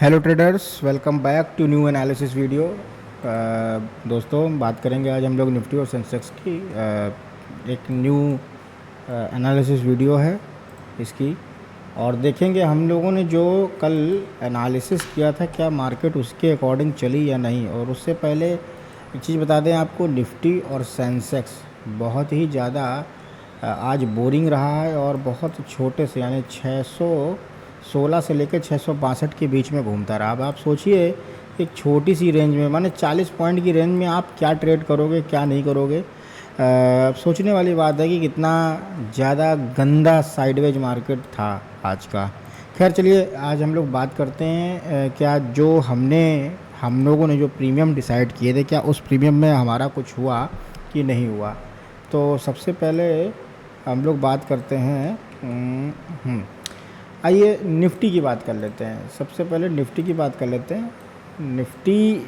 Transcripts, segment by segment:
Hello traders, welcome back to new analysis video. दोस्तों, बात करेंगे आज हम लोग निफ्टी और सेंसेक्स की। एक न्यू एनालिसिस वीडियो है इसकी, और देखेंगे हम लोगों ने जो कल एनालिसिस किया था क्या मार्केट उसके अकॉर्डिंग चली या नहीं। और उससे पहले एक चीज़ बता दें आपको, निफ्टी और सेंसेक्स बहुत ही ज़्यादा आज बोरिंग रहा है और बहुत छोटे से यानी 616 से लेकर 662 के बीच में घूमता रहा। अब आप सोचिए, एक छोटी सी रेंज में माने 40 पॉइंट की रेंज में आप क्या ट्रेड करोगे, क्या नहीं करोगे। सोचने वाली बात है कि कितना ज़्यादा गंदा साइडवेज मार्केट था आज का। खैर चलिए, आज हम लोग बात करते हैं क्या जो हम लोगों ने जो प्रीमियम डिसाइड किए थे, क्या उस प्रीमियम में हमारा कुछ हुआ कि नहीं हुआ। तो सबसे पहले हम लोग बात करते हैं, आइए निफ्टी की बात कर लेते हैं। सबसे पहले निफ्टी की बात कर लेते हैं। निफ्टी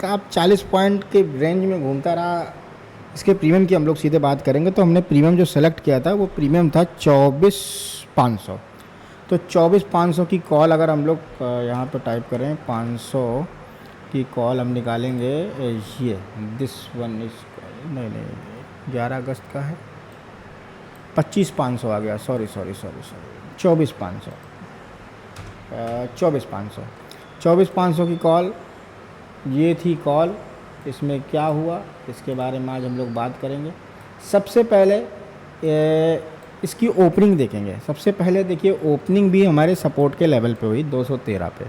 का आप 40 पॉइंट के रेंज में घूमता रहा। इसके प्रीमियम की हम लोग सीधे बात करेंगे तो हमने प्रीमियम जो सेलेक्ट किया था वो प्रीमियम था 24,500। तो 24,500 की कॉल अगर हम लोग यहाँ पर टाइप करें 500 की कॉल हम निकालेंगे। ये दिस वन इस नहीं 11 अगस्त का है, 25,500 आ गया। सॉरी 24,500 24,500 की कॉल, ये थी कॉल। इसमें क्या हुआ इसके बारे में आज हम लोग बात करेंगे। सबसे पहले इसकी ओपनिंग देखेंगे। सबसे पहले देखिए, ओपनिंग भी हमारे सपोर्ट के लेवल पे हुई 213 पे।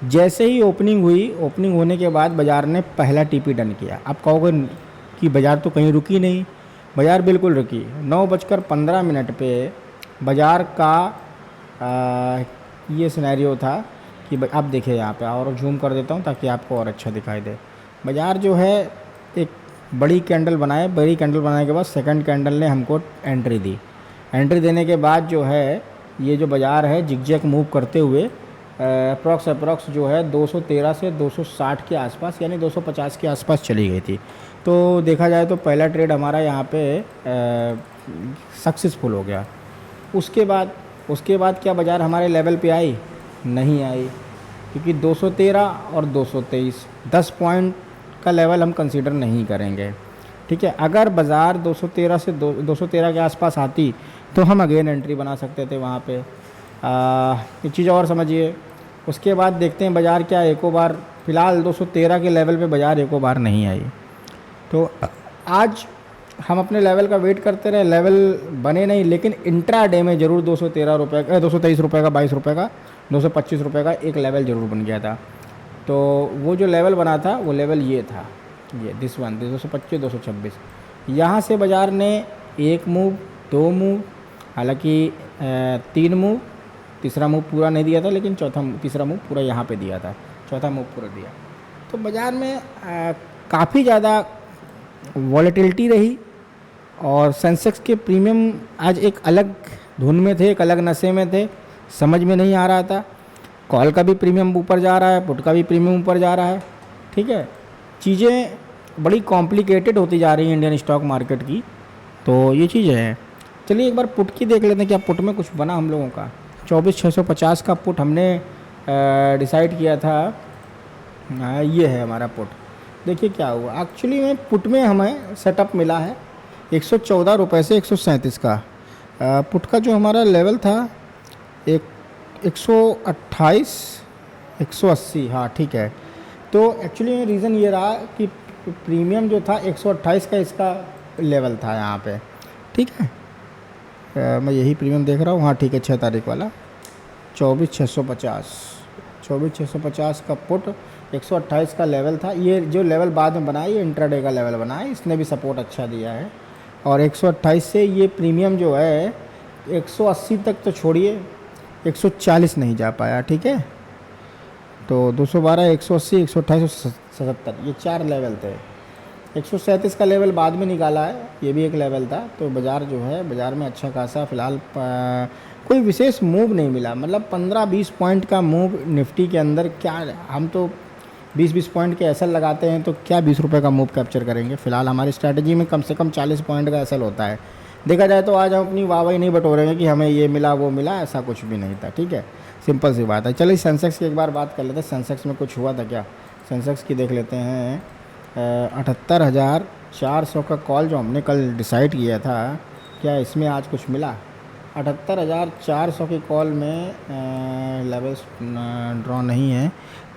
जैसे ही ओपनिंग हुई, ओपनिंग होने के बाद बाज़ार ने पहला टीपी डन किया। आप कहोगे कि बाज़ार तो कहीं रुकी नहीं, बाज़ार बिल्कुल रुकी। 9:15 पे बाज़ार का ये सिनेरियो था कि आप देखिए यहाँ पे, और जूम कर देता हूँ ताकि आपको और अच्छा दिखाई दे। बाज़ार जो है एक बड़ी कैंडल बनाने के बाद सेकंड कैंडल ने हमको एंट्री दी। एंट्री देने के बाद जो है ये जो बाज़ार है जिगजैग मूव करते हुए अप्रॉक्स जो है 213 से 260 के आसपास यानी 250 के आसपास चली गई थी। तो देखा जाए तो पहला ट्रेड हमारा यहाँ पे सक्सेसफुल हो गया। उसके बाद क्या बाज़ार हमारे लेवल पे आई? नहीं आई, क्योंकि 213 और 223 10 पॉइंट का लेवल हम कंसीडर नहीं करेंगे। ठीक है, अगर बाज़ार 213 से 213 के आसपास आती तो हम अगेन एंट्री बना सकते थे वहाँ पे। एक चीज़ और समझिए, उसके बाद देखते हैं बाज़ार क्या एको बार, फ़िलहाल 213 के लेवल पे बाज़ार एको बार नहीं आई। तो आज हम अपने लेवल का वेट करते रहे, लेवल बने नहीं, लेकिन इंट्रा डे में ज़रूर 213 रुपये का, 223 रुपये का, 22 रुपये का, 225 रुपये का एक लेवल ज़रूर बन गया था। तो वो जो लेवल बना था वो लेवल ये था, ये दिस वन 225 226। यहाँ से बाज़ार ने एक मूव, दो मूव, हालांकि 3 मूव, तीसरा मूव पूरा नहीं दिया था, लेकिन तीसरा मूव पूरा यहाँ पे दिया था, चौथा मूव पूरा दिया। तो बाज़ार में काफ़ी ज़्यादा वॉलेटिलिटी रही और सेंसेक्स के प्रीमियम आज एक अलग धुन में थे, एक अलग नशे में थे, समझ में नहीं आ रहा था। कॉल का भी प्रीमियम ऊपर जा रहा है, पुट का भी प्रीमियम ऊपर जा रहा है। ठीक है, चीज़ें बड़ी कॉम्प्लिकेटेड होती जा रही हैं इंडियन स्टॉक मार्केट की। तो ये चीज़ें हैं। चलिए एक बार पुट की देख लेते हैं, क्या पुट में कुछ बना हम लोगों का। 24,650 का पुट हमने डिसाइड किया था। ये है हमारा पुट। देखिए क्या हुआ एक्चुअली में, पुट में हमें सेटअप मिला है 114 रुपये से 137 का। पुट का जो हमारा लेवल था 128 180, हाँ ठीक है। तो एक्चुअली रीज़न ये रहा कि प्रीमियम जो था 128 का इसका लेवल था यहाँ पे। ठीक है, मैं यही प्रीमियम देख रहा हूँ, हाँ ठीक है, 6 तारीख वाला 24,650 का पुट 128 का लेवल था। ये जो लेवल बाद में बना, ये इंट्राडे का लेवल बना है, इसने भी सपोर्ट अच्छा दिया है। और 128 से ये प्रीमियम जो है 180 तक तो छोड़िए, 140 नहीं जा पाया। ठीक है, तो 212, 180, 128, 177 ये 4 लेवल थे। 137 का लेवल बाद में निकाला है, ये भी एक लेवल था। तो बाज़ार जो है, बाज़ार में अच्छा खासा फ़िलहाल कोई विशेष मूव नहीं मिला, मतलब 15-20 पॉइंट का मूव निफ्टी के अंदर। क्या हम तो 20-20 पॉइंट के एसएल लगाते हैं, तो क्या 20 रुपये का मूव कैप्चर करेंगे। फ़िलहाल हमारी स्ट्रैटेजी में कम से कम 40 पॉइंट का एसएल होता है। देखा जाए तो आज हम अपनी वाहवाही नहीं बटोरेंगे कि हमें ये मिला वो मिला, ऐसा कुछ भी नहीं था। ठीक है, सिंपल सी बात है। चलिए सेंसेक्स की एक बार बात कर लेते हैं, सेंसेक्स में कुछ हुआ था क्या। सेंसेक्स की देख लेते हैं। 78,400 का कॉल जो हमने कल डिसाइड किया था, क्या इसमें आज कुछ मिला। 78,400 की कॉल में लेवल्स ड्रॉ नहीं है,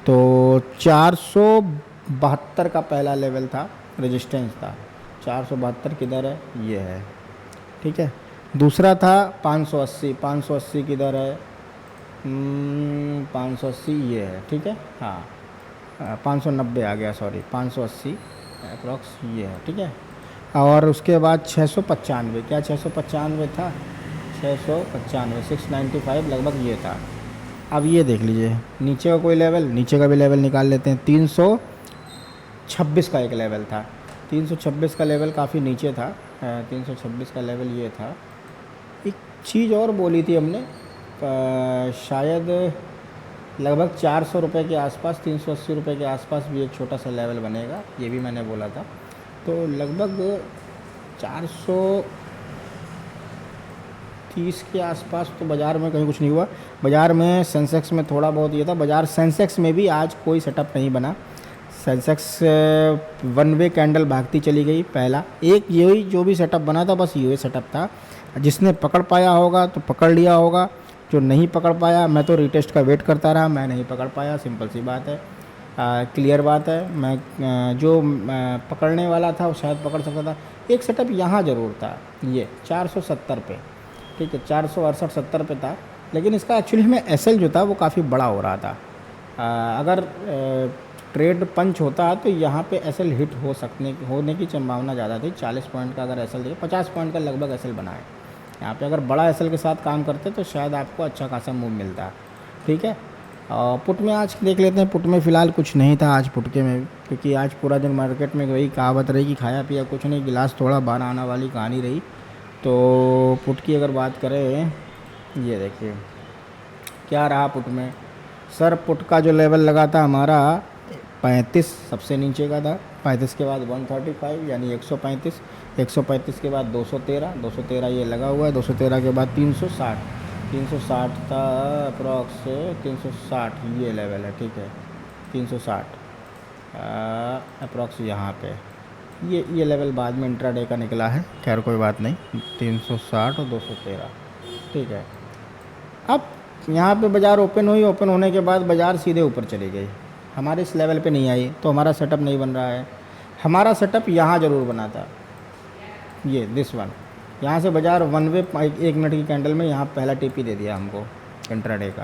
तो 472 का पहला लेवल था, रेजिस्टेंस था। 472 किधर है, ये है, ठीक है। दूसरा था 580, 580 किधर है, 580 ये है, ठीक है। हाँ 590 आ गया, सॉरी 580 अप्रॉक्स ये है, ठीक है। और उसके बाद 695, क्या 695 था, 695 695 लगभग ये था। अब ये देख लीजिए नीचे का कोई लेवल, नीचे का भी लेवल निकाल लेते हैं। 326 का एक लेवल था, 326 का लेवल काफ़ी नीचे था। 326 का लेवल ये था। एक चीज़ और बोली थी हमने, शायद लगभग 400 रुपये के आसपास, 380 रुपये के आसपास भी एक छोटा सा लेवल बनेगा, ये भी मैंने बोला था। तो लगभग 430 के आसपास तो बाज़ार में कहीं कुछ नहीं हुआ। बाज़ार में सेंसेक्स में थोड़ा बहुत ये था, बाज़ार सेंसेक्स में भी आज कोई सेटअप नहीं बना। सेंसेक्स वन वे कैंडल भागती चली गई। पहला एक यही जो भी सेटअप बना था, बस यही सेटअप था। जिसने पकड़ पाया होगा तो पकड़ लिया होगा, जो नहीं पकड़ पाया, मैं तो रीटेस्ट का वेट करता रहा, मैं नहीं पकड़ पाया, सिंपल सी बात है। क्लियर बात है। मैं जो पकड़ने वाला था वो शायद पकड़ सकता था। एक सेटअप यहाँ ज़रूर था, ये 470 पे, ठीक है, 468-70 पे था, लेकिन इसका एक्चुअली में एसएल जो था वो काफ़ी बड़ा हो रहा था। अगर ट्रेड पंच होता तो यहाँ पे एसएल हिट होने की संभावना ज़्यादा थी। 40 पॉइंट का अगर एसएल देखिए, 50 पॉइंट का लगभग एसएल बना है यहाँ पे। अगर बड़ा एसएल के साथ काम करते तो शायद आपको अच्छा खासा मूव मिलता, ठीक है। पुट में आज देख लेते हैं। पुट में फ़िलहाल कुछ नहीं था आज पुट के में, क्योंकि आज पूरा दिन मार्केट में वही कहावत रही कि खाया पिया कुछ नहीं, गिलास थोड़ा बाहर आना वाली कहानी रही। तो पुट की अगर बात करें, ये देखिए क्या रहा पुट में। सर पुट का जो लेवल लगा था हमारा 35 सबसे नीचे का था, 35 के बाद 135 यानी 135, 135 के बाद 213, 213 ये लगा हुआ है, 213 के बाद 360, 360 था अप्रॉक्स, 360 ये लेवल है, ठीक है। 360 अप्रॉक्स यहाँ पे ये लेवल बाद में इंट्राडे का निकला है, खैर कोई बात नहीं। 360 और 213, ठीक है। अब यहाँ पे बाज़ार ओपन हुई, ओपन होने के बाद बाज़ार सीधे ऊपर चली गई, हमारे इस लेवल पे नहीं आई, तो हमारा सेटअप नहीं बन रहा है। हमारा सेटअप यहाँ ज़रूर बना था, ये दिस वन। यहाँ से बाज़ार वन वे 1 मिनट की कैंडल में यहाँ पहला टीपी दे दिया हमको इंट्राडे का।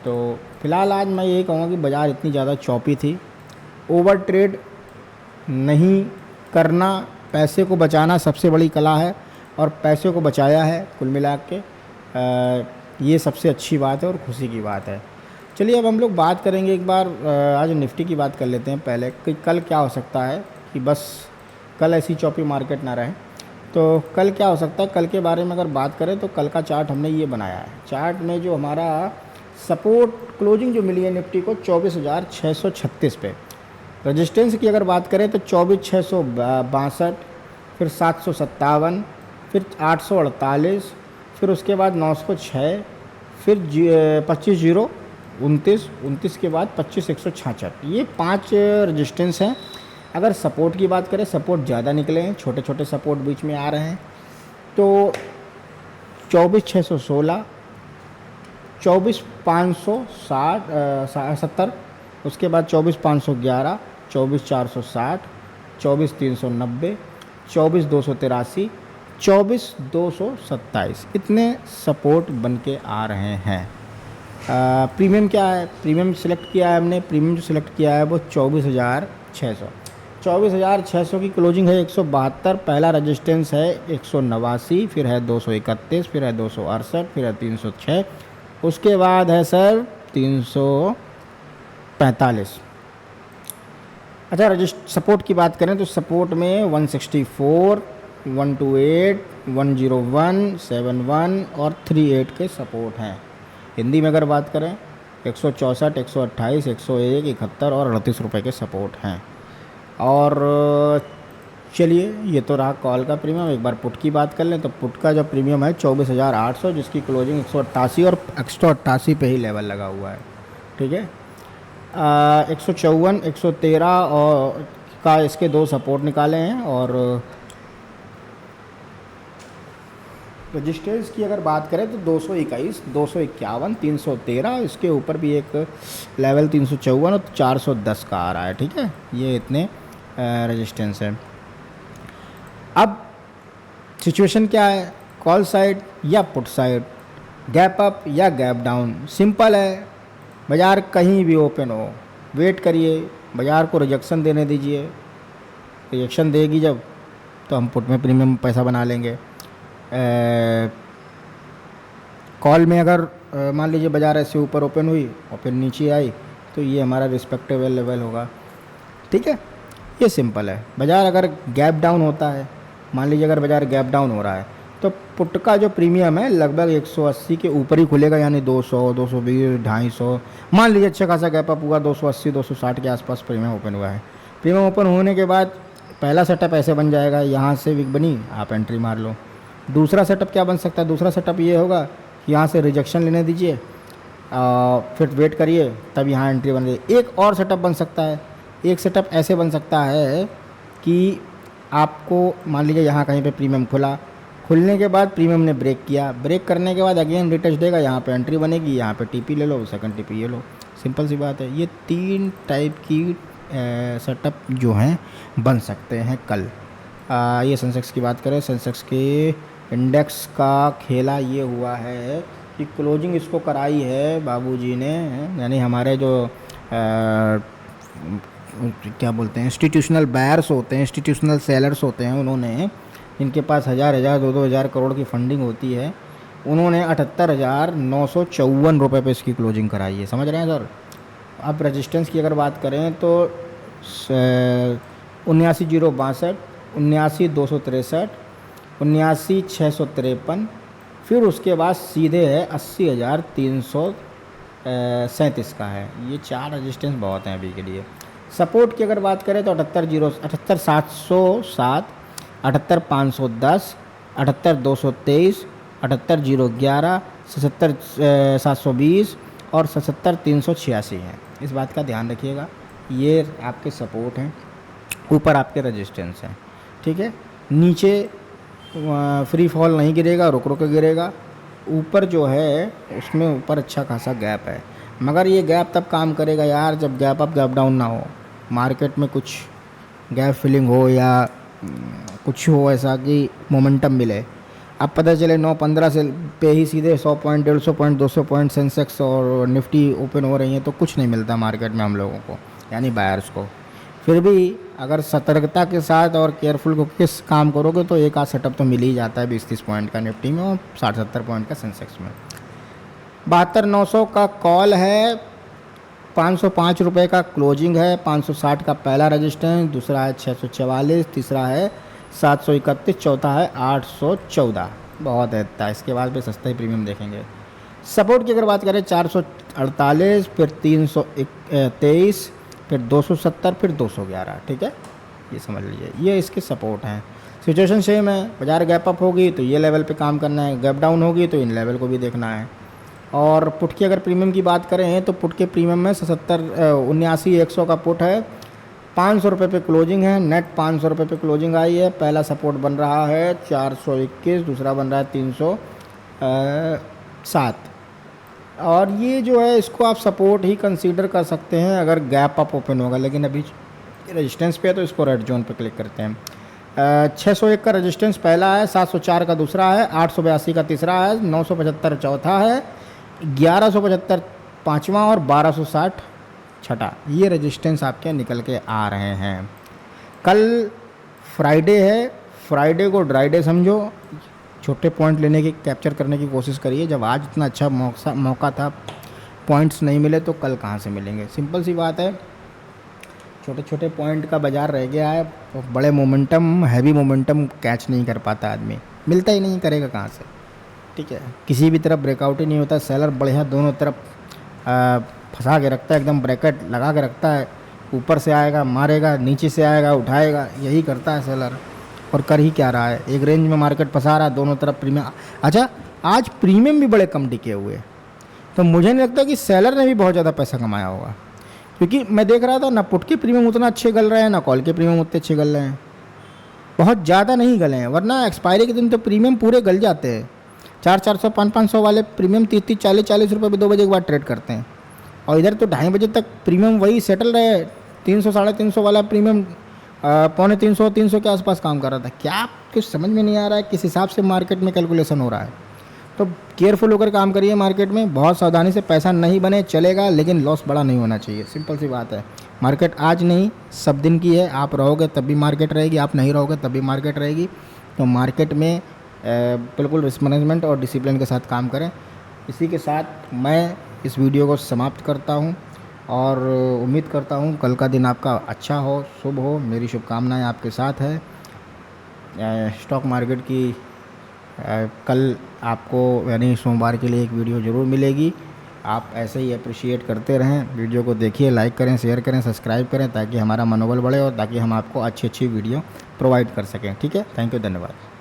तो फ़िलहाल आज मैं यही कहूँगा कि बाज़ार इतनी ज़्यादा चौपी थी। ओवर ट्रेड नहीं करना, पैसे को बचाना सबसे बड़ी कला है, और पैसे को बचाया है कुल मिला के। ये सबसे अच्छी बात है और खुशी की बात है। चलिए अब हम लोग बात करेंगे एक बार, आज निफ्टी की बात कर लेते हैं पहले कि कल क्या हो सकता है, कि बस कल ऐसी चौपी मार्केट ना रहे। तो कल क्या हो सकता है, कल के बारे में अगर बात करें तो कल का चार्ट हमने ये बनाया है। चार्ट में जो हमारा सपोर्ट क्लोजिंग जो मिली है निफ्टी को 24,636 पे। रेजिस्टेंस की अगर बात करें तो 24,662, फिर 757, फिर 848, फिर उसके बाद 906, फिर 25,029 के बाद 25,166। ये 5 रेजिस्टेंस हैं। अगर सपोर्ट की बात करें, सपोर्ट ज़्यादा निकले हैं, छोटे छोटे सपोर्ट बीच में आ रहे हैं। तो 24,616, 24,570, उसके बाद 24,511, 24,460, 24,390, 24,283, 24,227, इतने सपोर्ट बन के आ रहे हैं। प्रीमियम क्या है, प्रीमियम सिलेक्ट किया है हमने, प्रीमियम जो सिलेक्ट किया है वो 24,600। 24,600 की क्लोजिंग है 172, पहला रेजिस्टेंस है 189, फिर है 231, फिर है 268, फिर है 306, उसके बाद है सर 345। अच्छा सपोर्ट की बात करें तो सपोर्ट में 164, 128, 101, 71 और 38 के सपोर्ट हैं। हिंदी में अगर बात करें 164, 128, 101, 71 और 38 रुपये के सपोर्ट हैं। और चलिए, ये तो रहा कॉल का प्रीमियम। एक बार पुट की बात कर लें तो पुट का जो प्रीमियम है 24,800, जिसकी क्लोजिंग 188 और 188 पे ही लेवल लगा हुआ है। ठीक है, 154, 113 और का इसके दो सपोर्ट निकाले हैं। और रजिस्टर्स की अगर बात करें तो 221, 251, 313, इसके ऊपर भी एक लेवल 354 और 410 का आ रहा है। ठीक है, ये इतने रेजिस्टेंस है। अब सिचुएशन क्या है, कॉल साइड या पुट साइड, गैप अप या गैप डाउन, सिंपल है। बाज़ार कहीं भी ओपन हो, वेट करिए, बाज़ार को रिजेक्शन देने दीजिए। रिजेक्शन देगी जब, तो हम पुट में प्रीमियम पैसा बना लेंगे। कॉल में अगर मान लीजिए बाज़ार ऐसे ऊपर ओपन हुई और फिर नीचे आई, तो ये हमारा रिस्पेक्टेबल लेवल होगा। ठीक है, ये सिंपल है। बाज़ार अगर गैप डाउन होता है, मान लीजिए अगर बाज़ार गैप डाउन हो रहा है, तो पुट का जो प्रीमियम है लगभग 180 के ऊपर ही खुलेगा, यानी 200, 220, 250। मान लीजिए अच्छा खासा गैप अप हुआ, 280, 260 के आसपास प्रीमियम ओपन हुआ है। प्रीमियम ओपन होने के बाद पहला सेटअप ऐसे बन जाएगा, यहाँ से विक बनी, आप एंट्री मार लो। दूसरा सेटअप क्या बन सकता है, दूसरा सेटअप ये होगा कि यहाँ से रिजेक्शन लेने दीजिए, फिर वेट करिए, तब यहाँ एंट्री बन जाए। एक और सेटअप बन सकता है, एक सेटअप ऐसे बन सकता है कि आपको मान लीजिए यहाँ कहीं पे प्रीमियम खुला, खुलने के बाद प्रीमियम ने ब्रेक किया, ब्रेक करने के बाद अगेन रिटच देगा, यहाँ पे एंट्री बनेगी, यहाँ पे टीपी ले लो, सेकंड टीपी ये लो। सिंपल सी बात है। ये 3 टाइप की सेटअप जो हैं बन सकते हैं कल। ये सेंसेक्स की बात करें, सेंसेक्स के इंडेक्स का खेला ये हुआ है कि क्लोजिंग इसको कराई है बाबूजी ने, यानी हमारे जो क्या बोलते हैं, इंस्टीट्यूशनल बायर्स होते हैं, इंस्टीट्यूशनल सेलर्स होते हैं, उन्होंने, इनके पास 1,000 2,000 करोड़ की फंडिंग होती है, उन्होंने 78,954 रुपये पे इसकी क्लोजिंग कराई है। समझ रहे हैं सर। अब रेजिस्टेंस की अगर बात करें तो 79,062, 79,263, 79,653, फिर उसके बाद सीधे है 80,337 का है। ये 4 रेजिस्टेंस बहुत हैं अभी के लिए। सपोर्ट की अगर बात करें तो 78,707, 78,510, 78,223, 78,011, 77,720 और 77,386 हैं। इस बात का ध्यान रखिएगा, ये आपके सपोर्ट हैं, ऊपर आपके रेजिस्टेंस हैं। ठीक है, नीचे फ्री फॉल नहीं गिरेगा, रुक रुक के गिरेगा। ऊपर जो है उसमें ऊपर अच्छा खासा गैप है, मगर ये गैप तब काम करेगा यार जब गैप अप गैप डाउन ना हो, मार्केट में कुछ गैप फिलिंग हो या कुछ हो ऐसा कि मोमेंटम मिले। अब पता चले 9-15 से पे ही सीधे 100 पॉइंट, 150 पॉइंट, 200 पॉइंट सेंसेक्स और निफ्टी ओपन हो रही हैं, तो कुछ नहीं मिलता मार्केट में हम लोगों को, यानी बायर्स को। फिर भी अगर सतर्कता के साथ और केयरफुल को किस काम करोगे तो एक आध सेटअप तो मिल ही जाता है 20-30 पॉइंट का निफ्टी में और 60-70 पॉइंट का सेंसेक्स में। 72,900 का कॉल है, 505 रुपये का क्लोजिंग है, 560 का पहला रजिस्टेंस, दूसरा है 644, तीसरा है 731, चौथा है 814। बहुत है इतना, इसके बाद फिर सस्ता ही प्रीमियम देखेंगे। सपोर्ट की अगर बात करें 448, फिर 323, फिर 270, फिर 211। ठीक है, ये समझ लीजिए, ये इसके सपोर्ट हैं। सिचुएशन सेम है, बाजार गैप अप होगी तो ये लेवल पे काम करना है, गैप डाउन होगी तो इन लेवल को भी देखना है। और पुट की अगर प्रीमियम की बात करें तो पुट के प्रीमियम में 79,100 का पुट है, 500 रुपये पे क्लोजिंग है, नेट 500 रुपये पे क्लोजिंग आई है। पहला सपोर्ट बन रहा है 421, दूसरा बन रहा है 307। और ये जो है इसको आप सपोर्ट ही कंसीडर कर सकते हैं अगर गैप अप ओपन होगा, लेकिन अभी रेजिस्टेंस पे है तो इसको रेड जोन पे क्लिक करते हैं। 601 का रेजिस्टेंस पहला है, 704 का दूसरा है, 882 का तीसरा है, 975 चौथा है, 1175 पाँचवा और 1260 छठा। ये रेजिस्टेंस आपके निकल के आ रहे हैं। कल फ्राइडे है, फ्राइडे को ड्राई डे समझो, छोटे पॉइंट लेने की, कैप्चर करने की कोशिश करिए। जब आज इतना अच्छा मौका था, पॉइंट्स नहीं मिले तो कल कहाँ से मिलेंगे। सिंपल सी बात है, छोटे छोटे पॉइंट का बाज़ार रह गया है, तो बड़े मोमेंटम, हैवी मोमेंटम कैच नहीं कर पाता आदमी, मिलता ही नहीं, करेगा कहाँ से। ठीक है, किसी भी तरफ ब्रेकआउट ही नहीं होता। सेलर बढ़िया दोनों तरफ फंसा के रखता है, एकदम ब्रैकेट लगा के रखता है, ऊपर से आएगा मारेगा, नीचे से आएगा उठाएगा, यही करता है सेलर। और कर ही क्या रहा है, एक रेंज में मार्केट फंसा रहा है, दोनों तरफ प्रीमियम। अच्छा, आज प्रीमियम भी बड़े कम टिके हुए, तो मुझे नहीं लगता कि सेलर ने भी बहुत ज़्यादा पैसा कमाया होगा, क्योंकि मैं देख रहा था ना पुट के प्रीमियम उतना अच्छे गल रहे हैं ना कॉल के प्रीमियम उतने अच्छे गल रहे हैं, बहुत ज़्यादा नहीं गले हैं। वरना एक्सपायरी के दिन तो प्रीमियम पूरे गल जाते हैं। 400 500 वाले प्रीमियम 30 40 रुपये पे 2 बजे के बाद ट्रेड करते हैं, और इधर तो 2:30 बजे तक प्रीमियम वही सेटल रहे। 300 350 वाला प्रीमियम 250 300 के आसपास काम कर रहा था। क्या कुछ समझ में नहीं आ रहा है किस हिसाब से मार्केट में कैलकुलेशन हो रहा है। तो केयरफुल होकर काम करिए मार्केट में, बहुत सावधानी से। पैसा नहीं बने चलेगा, लेकिन लॉस बड़ा नहीं होना चाहिए, सिंपल सी बात है। मार्केट आज नहीं सब दिन की है, आप रहोगे तब भी मार्केट रहेगी, आप नहीं रहोगे तब भी मार्केट रहेगी। तो मार्केट में बिल्कुल रिस्क मैनेजमेंट और डिसिप्लिन के साथ काम करें। इसी के साथ मैं इस वीडियो को समाप्त करता हूं, और उम्मीद करता हूं कल का दिन आपका अच्छा हो, शुभ हो। मेरी शुभकामनाएं आपके साथ है। स्टॉक मार्केट की कल आपको यानी सोमवार के लिए एक वीडियो ज़रूर मिलेगी। आप ऐसे ही अप्रिशिएट करते रहें, वीडियो को देखिए, लाइक करें, शेयर करें, सब्सक्राइब करें, ताकि हमारा मनोबल बढ़े और ताकि हम आपको अच्छी अच्छी वीडियो प्रोवाइड कर सकें। ठीक है, थैंक यू, धन्यवाद।